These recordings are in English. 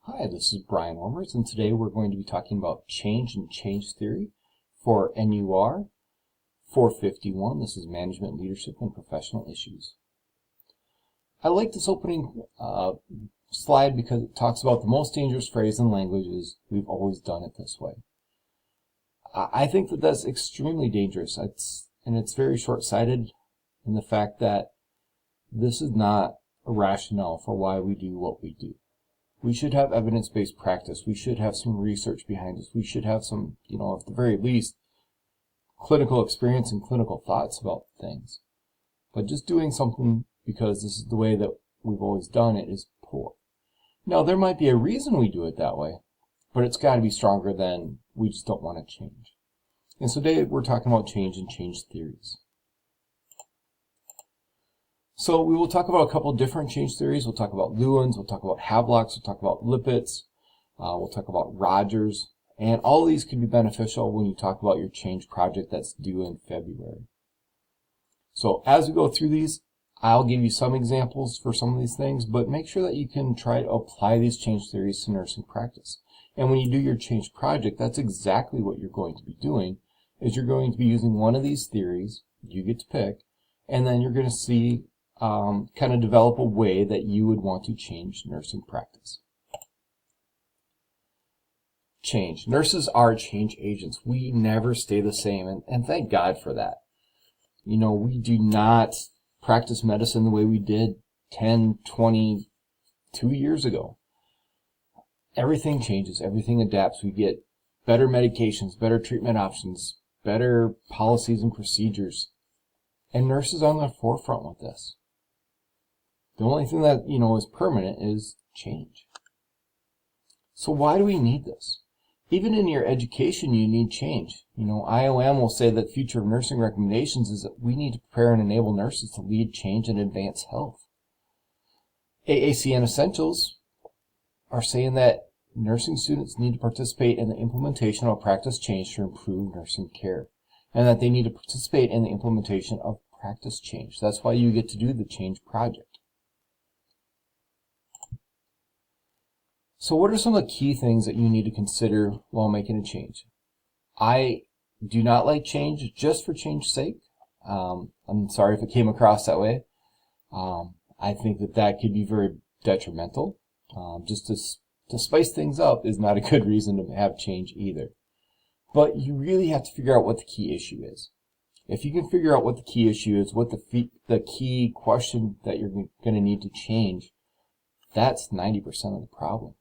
Hi, this is Brian Wormers, and today we're going to be talking about change and change theory for NUR 451. This is Management, Leadership, and Professional Issues. I like this opening slide because it talks about the most dangerous phrase in language is we've always done it this way. I think that that's extremely dangerous, and it's very short-sighted in the fact that this is not a rationale for why we do what we do. We should have evidence-based practice. We should have some research behind us. We should have some, at the very least, clinical experience and clinical thoughts about things. But just doing something because this is the way that we've always done it is poor. Now, there might be a reason we do it that way, but it's got to be stronger than we just don't want to change. And so today we're talking about change and change theories. So we will talk about a couple of different change theories. We'll talk about Lewin's, we'll talk about Havelock's, we'll talk about Lippett's, we'll talk about Rogers, and all of these can be beneficial when you talk about your change project that's due in February. So as we go through these, I'll give you some examples for some of these things, but make sure that you can try to apply these change theories to nursing practice. And when you do your change project, that's exactly what you're going to be doing, is you're going to be using one of these theories, you get to pick, and then you're going to see kind of develop a way that you would want to change nursing practice. Change. Nurses are change agents. We never stay the same, and thank God for that. We do not practice medicine the way we did 10, 22 years ago. Everything changes. Everything adapts. We get better medications, better treatment options, better policies and procedures. And nurses are on the forefront with this. The only thing that, is permanent is change. So why do we need this? Even in your education, you need change. IOM will say that future of nursing recommendations is that we need to prepare and enable nurses to lead change and advance health. AACN Essentials are saying that nursing students need to participate in the implementation of practice change to improve nursing care, and that they need to participate in the implementation of practice change. That's why you get to do the change project. So what are some of the key things that you need to consider while making a change? I do not like change just for change's sake. I'm sorry if it came across that way. I think that could be very detrimental. Just to spice things up is not a good reason to have change either. But you really have to figure out what the key issue is. If you can figure out what the key issue is, what the key question that you're going to need to change, that's 90% of the problem.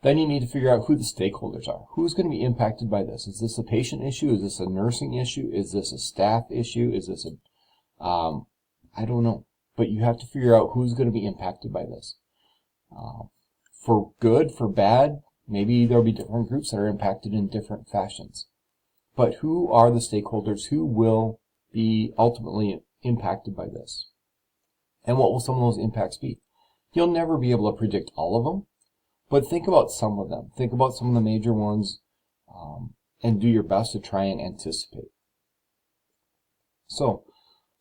Then you need to figure out who the stakeholders are. Who's going to be impacted by this? Is this a patient issue? Is this a nursing issue? Is this a staff issue? Is this I don't know. But you have to figure out who's going to be impacted by this. For good, for bad, maybe there'll be different groups that are impacted in different fashions. But who are the stakeholders? Who will be ultimately impacted by this? And what will some of those impacts be? You'll never be able to predict all of them. But think about some of them. Think about some of the major ones and do your best to try and anticipate. So,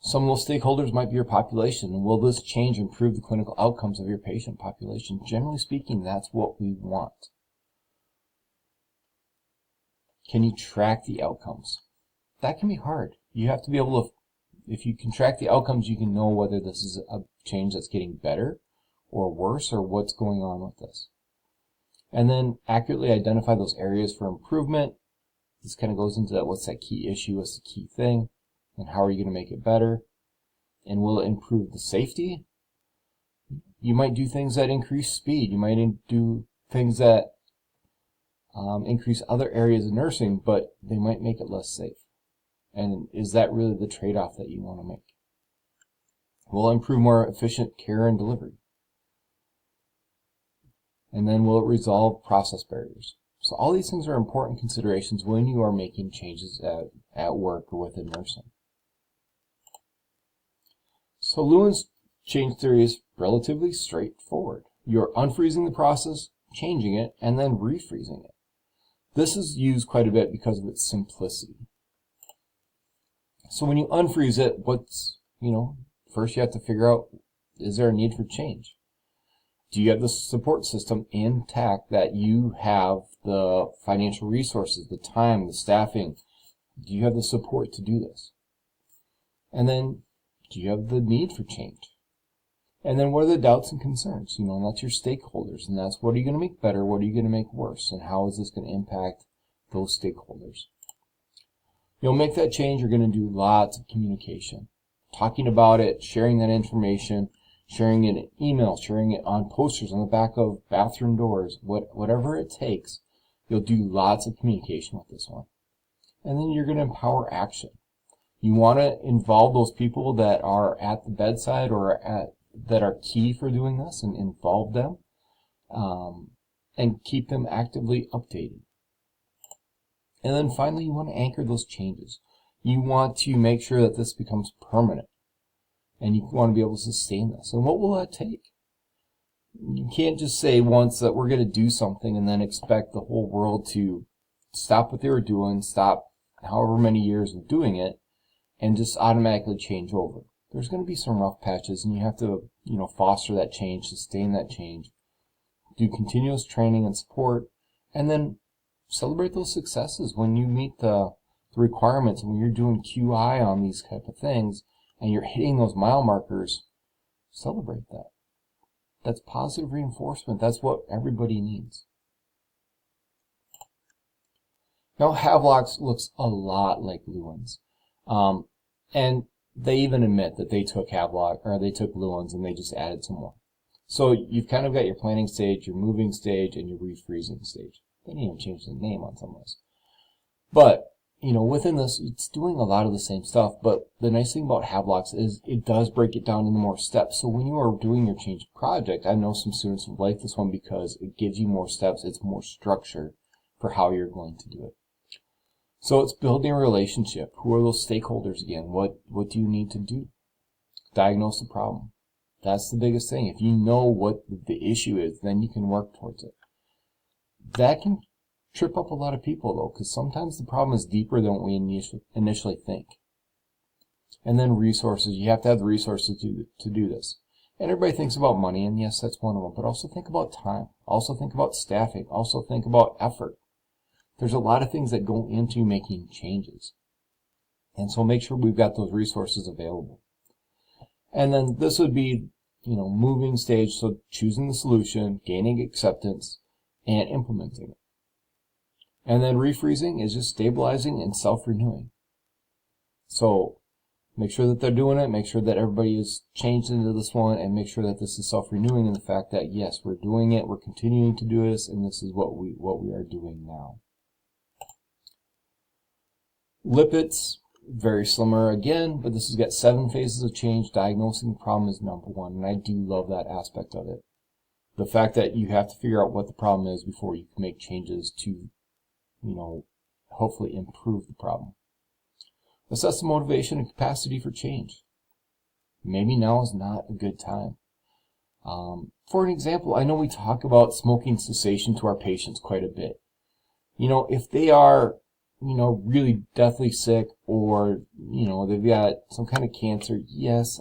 some of those stakeholders might be your population. And will this change improve the clinical outcomes of your patient population? Generally speaking, that's what we want. Can you track the outcomes? That can be hard. You have to be able to, if you can track the outcomes, you can know whether this is a change that's getting better or worse or what's going on with this. And then accurately identify those areas for improvement. This kind of goes into that, what's that key issue, what's the key thing, and how are you going to make it better? And will it improve the safety? You might do things that increase speed. You might do things that increase other areas of nursing, but they might make it less safe. And is that really the trade-off that you want to make? Will it improve more efficient care and delivery? And then will it resolve process barriers? So all these things are important considerations when you are making changes at work or within nursing. So Lewin's change theory is relatively straightforward. You're unfreezing the process, changing it, and then refreezing it. This is used quite a bit because of its simplicity. So when you unfreeze it, first you have to figure out, is there a need for change? Do you have the support system intact, that you have the financial resources, the time, the staffing? Do you have the support to do this? And then, do you have the need for change? And then what are the doubts and concerns? And that's your stakeholders. And that's, what are you going to make better? What are you going to make worse? And how is this going to impact those stakeholders? You'll make that change. You're going to do lots of communication. Talking about it, sharing that information, sharing it in emails, sharing it on posters on the back of bathroom doors, whatever it takes. You'll do lots of communication with this one. And then you're going to empower action. You want to involve those people that are at the bedside or that are key for doing this, and involve them, and keep them actively updated. And then finally, you want to anchor those changes. You want to make sure that this becomes permanent, and you want to be able to sustain this. And what will that take? You can't just say once that we're going to do something and then expect the whole world to stop what they were doing, stop however many years of doing it, and just automatically change over. There's going to be some rough patches, and you have to, foster that change, sustain that change, do continuous training and support, and then celebrate those successes when you meet the requirements. When you're doing QI on these type of things and you're hitting those mile markers, celebrate that. That's positive reinforcement. That's what everybody needs. Now, Havelock looks a lot like Lewins. And they even admit that they took Lewins and they just added some more. So you've kind of got your planning stage, your moving stage, and your refreezing stage. They didn't even change the name on some of this. But, within this, it's doing a lot of the same stuff. But the nice thing about Havelock is it does break it down into more steps. So when you are doing your change project, I know some students like this one because it gives you more steps. It's more structure for how you're going to do it. So it's building a relationship. Who are those stakeholders again? What do you need to do? Diagnose the problem. That's the biggest thing. If you know what the issue is, then you can work towards it. That can trip up a lot of people, though, because sometimes the problem is deeper than what we initially think. And then resources. You have to have the resources to do this. And everybody thinks about money, and yes, that's one of them. But also think about time. Also think about staffing. Also think about effort. There's a lot of things that go into making changes. And so make sure we've got those resources available. And then this would be, moving stage. So choosing the solution, gaining acceptance, and implementing it. And then refreezing is just stabilizing and self-renewing. So make sure that they're doing it, make sure that everybody is changed into this one, and make sure that this is self-renewing in the fact that, yes, we're doing it, we're continuing to do this, and this is what we are doing now. Lipids, very similar again, but this has got 7 phases of change. Diagnosing the problem is number 1, and I do love that aspect of it. The fact that you have to figure out what the problem is before you can make changes to, hopefully improve the problem. Assess the motivation and capacity for change. Maybe now is not a good time. For an example, I know we talk about smoking cessation to our patients quite a bit. If they are really deathly sick, or, they've got some kind of cancer, yes,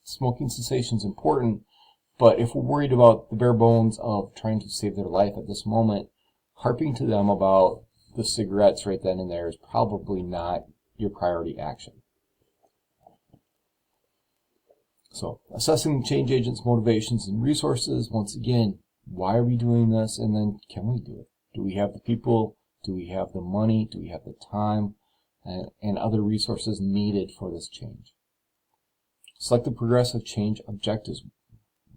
smoking cessation is important, but if we're worried about the bare bones of trying to save their life at this moment, harping to them about the cigarettes right then and there is probably not your priority action. So, assessing change agents' motivations and resources, once again, why are we doing this, and then can we do it? Do we have the people? Do we have the money? Do we have the time and other resources needed for this change? Select the progressive change objectives.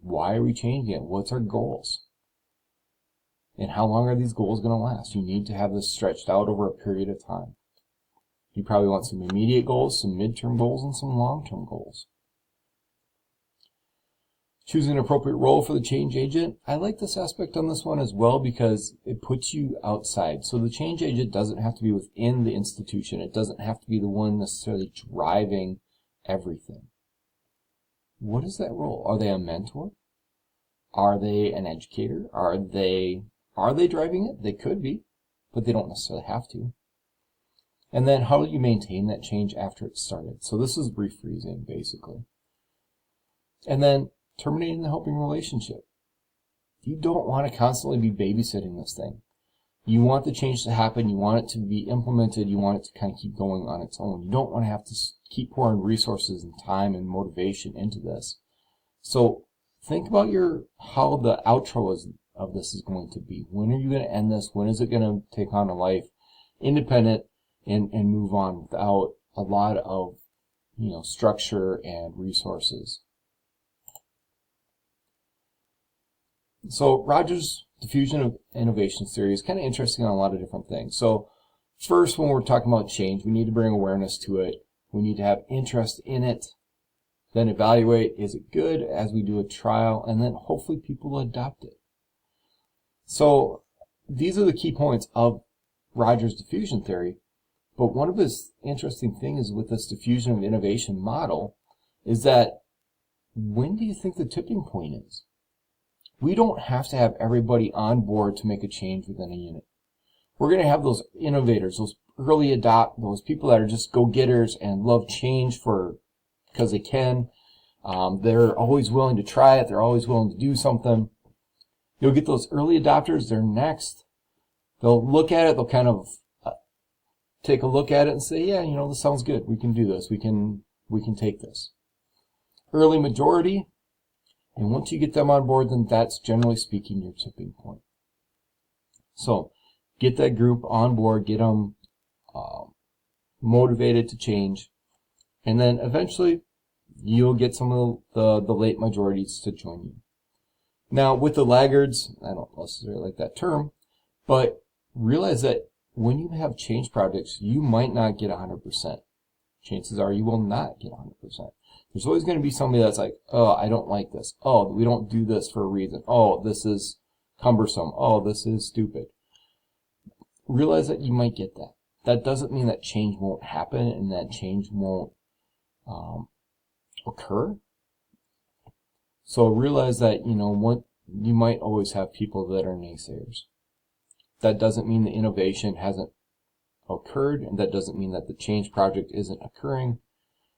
Why are we changing it? What's our goals? And how long are these goals going to last? You need to have this stretched out over a period of time. You probably want some immediate goals, some midterm goals, and some long-term goals. Choosing an appropriate role for the change agent. I like this aspect on this one as well because it puts you outside. So the change agent doesn't have to be within the institution. It doesn't have to be the one necessarily driving everything. What is that role? Are they a mentor? Are they an educator? Are they driving it? They could be, but they don't necessarily have to. And then how do you maintain that change after it started? So this is refreezing, basically. And then terminating the helping relationship. you don't want to constantly be babysitting this thing. You want the change to happen. You want it to be implemented. You want it to kind of keep going on its own. You don't want to have to keep pouring resources and time and motivation into this. So think about how the outro of this is going to be. When are you going to end this? When is it going to take on a life independent and move on without a lot of structure and resources? So Rogers' diffusion of innovation theory is kind of interesting on a lot of different things. So first, when we're talking about change, we need to bring awareness to it. We need to have interest in it. Then evaluate, is it good, as we do a trial, and then hopefully people will adopt it. So these are the key points of Rogers' diffusion theory. But one of his interesting things with this diffusion of innovation model is that, when do you think the tipping point is? We don't have to have everybody on board to make a change within a unit. We're going to have those innovators, those early those people that are just go-getters and love change because they can. They're always willing to try it. They're always willing to do something. You'll get those early adopters. They're next. They'll look at it. They'll kind of take a look at it and say, yeah, this sounds good. We can do this. We can take this. Early majority. And once you get them on board, then that's generally speaking your tipping point. So get that group on board, get them motivated to change, and then eventually you'll get some of the late majorities to join you. Now with the laggards, I don't necessarily like that term, but realize that when you have change projects, you might not get 100%. Chances are you will not get 100%. There's always going to be somebody that's like, oh, I don't like this. Oh, we don't do this for a reason. Oh, this is cumbersome. Oh, this is stupid. Realize that you might get that. That doesn't mean that change won't happen and that change won't occur. So realize that, you might always have people that are naysayers. That doesn't mean the innovation hasn't occurred, and that doesn't mean that the change project isn't occurring.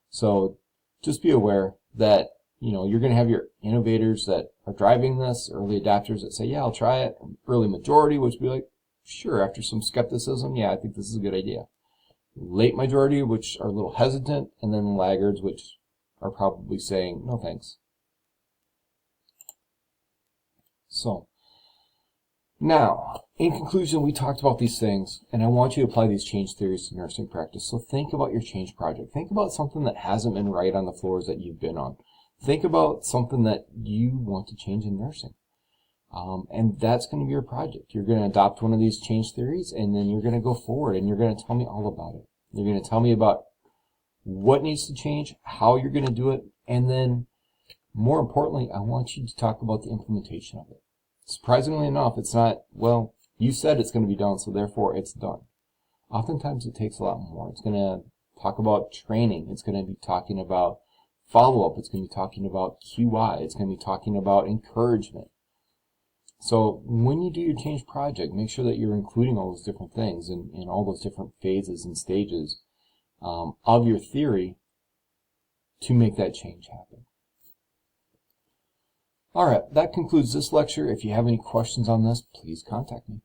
So just be aware that you're going to have your innovators that are driving this, early adopters that say, yeah, I'll try it, early majority, which will be like, sure, after some skepticism, yeah, I think this is a good idea. Late majority, which are a little hesitant, and then laggards, which are probably saying, no thanks. So now, in conclusion, we talked about these things, and I want you to apply these change theories to nursing practice. So think about your change project. Think about something that hasn't been right on the floors that you've been on. Think about something that you want to change in nursing. And that's going to be your project. You're going to adopt one of these change theories, and then you're going to go forward, and you're going to tell me all about it. You're going to tell me about what needs to change, how you're going to do it, and then, more importantly, I want you to talk about the implementation of it. Surprisingly enough, it's not, well, you said it's going to be done, so therefore it's done. Oftentimes it takes a lot more. It's going to talk about training. It's going to be talking about follow-up. It's going to be talking about QI. It's going to be talking about encouragement. So when you do your change project, make sure that you're including all those different things and all those different phases and stages of your theory to make that change happen. All right, that concludes this lecture. If you have any questions on this, please contact me.